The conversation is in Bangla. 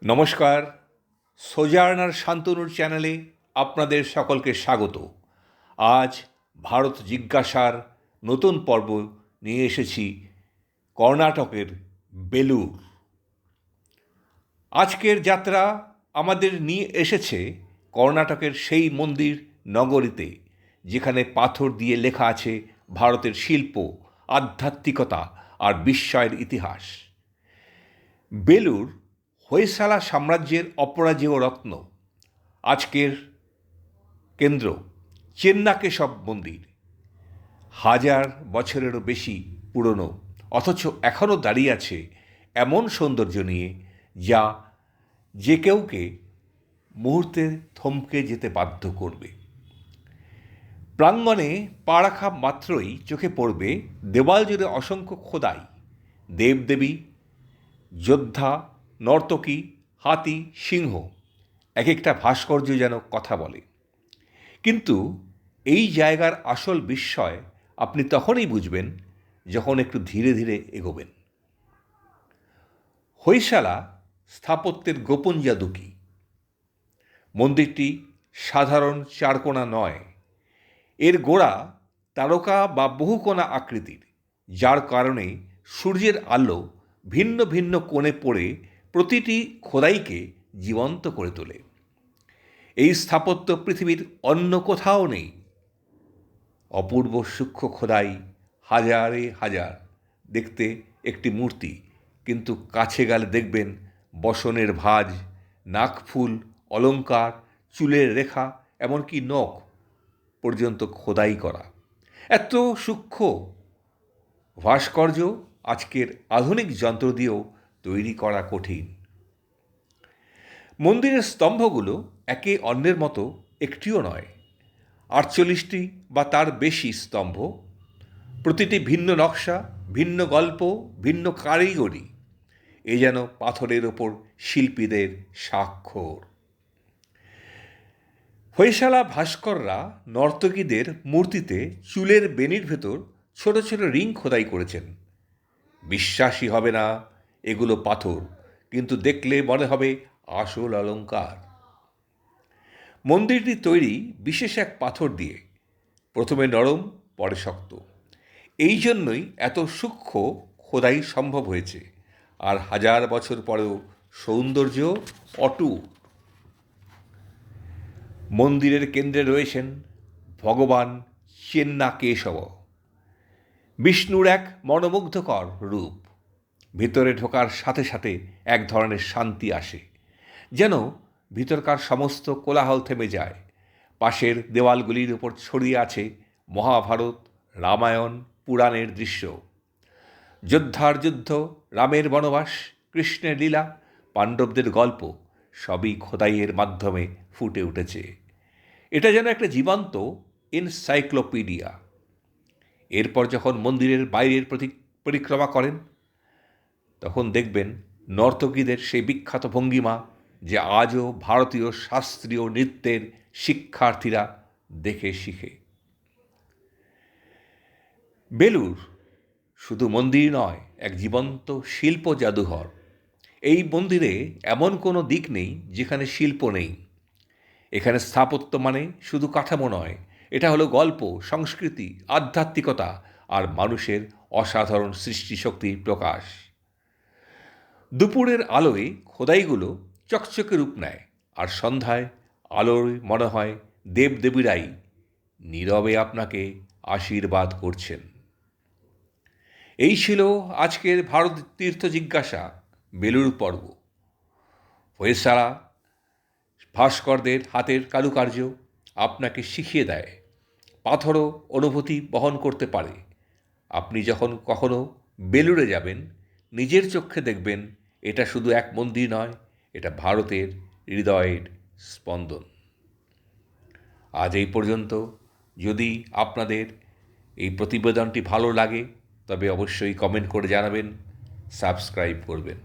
নমস্কার, সোজার্নার শান্তনুর চ্যানেলে আপনাদের সকলকে স্বাগত। আজ ভারত জিজ্ঞাসার নতুন পর্ব নিয়ে এসেছি কর্ণাটকের বেলুর। আজকের যাত্রা আমাদের নিয়ে এসেছে কর্ণাটকের সেই মন্দির নগরীতে, যেখানে পাথর দিয়ে লেখা আছে ভারতের শিল্প, আধ্যাত্মিকতা আর বিস্ময়ের ইতিহাস। বেলুর হৈসালা সাম্রাজ্যের অপরাজেয় রত্ন। আজকের কেন্দ্র চেন্নাকেশব মন্দির, 1000 বছরেরও বেশি পুরনো, অথচ এখনও দাঁড়িয়ে আছে এমন সৌন্দর্য নিয়ে যা যে কেউকে মুহূর্তে থমকে যেতে বাধ্য করবে। প্রাঙ্গণে পা রাখা মাত্রই চোখে পড়বে দেওয়াল জুড়ে অসংখ্য খোদাই, দেবদেবী, যোদ্ধা, নর্তকী, হাতি, সিংহ, এক একটা ভাস্কর্য যেন কথা বলে। কিন্তু এই জায়গার আসল বিস্ময় আপনি তখনই বুঝবেন যখন একটু ধীরে ধীরে এগোবেন। হৈসালা স্থাপত্যের গোপন জাদু কি? মন্দিরটি সাধারণ চারকোনা নয়, এর গোড়া তারকা বা বহুকোণা আকৃতির, যার কারণে সূর্যের আলো ভিন্ন ভিন্ন কোণে পড়ে প্রতিটি খোদাইকে জীবন্ত করে তোলে। এই স্থাপত্য পৃথিবীর অন্য কোথাও নেই। অপূর্ব সূক্ষ্ম খোদাই, হাজারে হাজার, দেখতে একটি মূর্তি, কিন্তু কাছে গেলে দেখবেন বসনের ভাঁজ, নাকফুল, অলঙ্কার, চুলের রেখা, এমনকি নখ পর্যন্ত খোদাই করা। এত সূক্ষ্ম ভাস্কর্য আজকের আধুনিক যন্ত্র দিয়েও তৈরি করা কঠিন। মন্দিরের স্তম্ভগুলো একে অন্যের মতো একটিও নয়, 48টি বা তার বেশি স্তম্ভ, প্রতিটি ভিন্ন নকশা, ভিন্ন গল্প, ভিন্ন কারিগরি। এ যেন পাথরের ওপর শিল্পীদের স্বাক্ষর। হৈসালা ভাস্কররা নর্তকীদের মূর্তিতে চুলের বেনির ভেতর ছোট ছোট রিং খোদাই করেছেন। বিশ্বাসই হবে না এগুলো পাথর, কিন্তু দেখলে মনে হবে আসল অলঙ্কার। মন্দিরটি তৈরি বিশেষ এক পাথর দিয়ে, প্রথমে নরম পরে শক্ত। এই জন্যই এত সূক্ষ্ম খোদাই সম্ভব হয়েছে, আর 1000 বছর পরেও সৌন্দর্য অটুট। মন্দিরের কেন্দ্রে রয়েছেন ভগবান চেন্নাকেশব, বিষ্ণুর এক মনোমুগ্ধকর রূপ। ভিতরে ঢোকার সাথে সাথে এক ধরনের শান্তি আসে, যেন ভিতরকার সমস্ত কোলাহল থেমে যায়। পাশের দেওয়ালগুলির উপর ছড়িয়ে আছে মহাভারত, রামায়ণ, পুরাণের দৃশ্য। যোদ্ধার যুদ্ধ, রামের বনবাস, কৃষ্ণের লীলা, পাণ্ডবদের গল্প সবই খোদাইয়ের মাধ্যমে ফুটে উঠেছে। এটা যেন একটা জীবন্ত এনসাইক্লোপিডিয়া। এরপর যখন মন্দিরের বাইরের পরিক্রমা করেন, তখন দেখবেন নর্তকীদের সেই বিখ্যাত ভঙ্গিমা, যে আজও ভারতীয় শাস্ত্রীয় নৃত্যের শিক্ষার্থীরা দেখে শিখে। বেলুর শুধু মন্দির নয়, এক জীবন্ত শিল্প জাদুঘর। এই মন্দিরে এমন কোনো দিক নেই যেখানে শিল্প নেই। এখানে স্থাপত্য মানে শুধু কাঠামো নয়, এটা হলো গল্প, সংস্কৃতি, আধ্যাত্মিকতা আর মানুষের অসাধারণ সৃষ্টিশক্তির প্রকাশ। দুপুরের আলোয় খোদাইগুলো চকচকে রূপ নেয়, আর সন্ধ্যায় আলোয় মনে হয় দেবদেবীরাই নীরবে আপনাকে আশীর্বাদ করছেন। এই ছিল আজকের ভারত তীর্থ জিজ্ঞাসা বেলুর পর্ব। হৈসালা ভাস্করদের হাতের কারুকার্য আপনাকে শিখিয়ে দেয় পাথরও অনুভূতি বহন করতে পারে। আপনি যখন কখনো বেলুড়ে যাবেন, নিজের চোখে দেখবেন এটা শুধু এক মন্দির নয়, এটা ভারতের হৃদয়ের স্পন্দন। আজ এই পর্যন্ত। যদি আপনাদের এই প্রতিবেদনটি ভালো লাগে তবে অবশ্যই কমেন্ট করে জানাবেন, সাবস্ক্রাইব করবেন।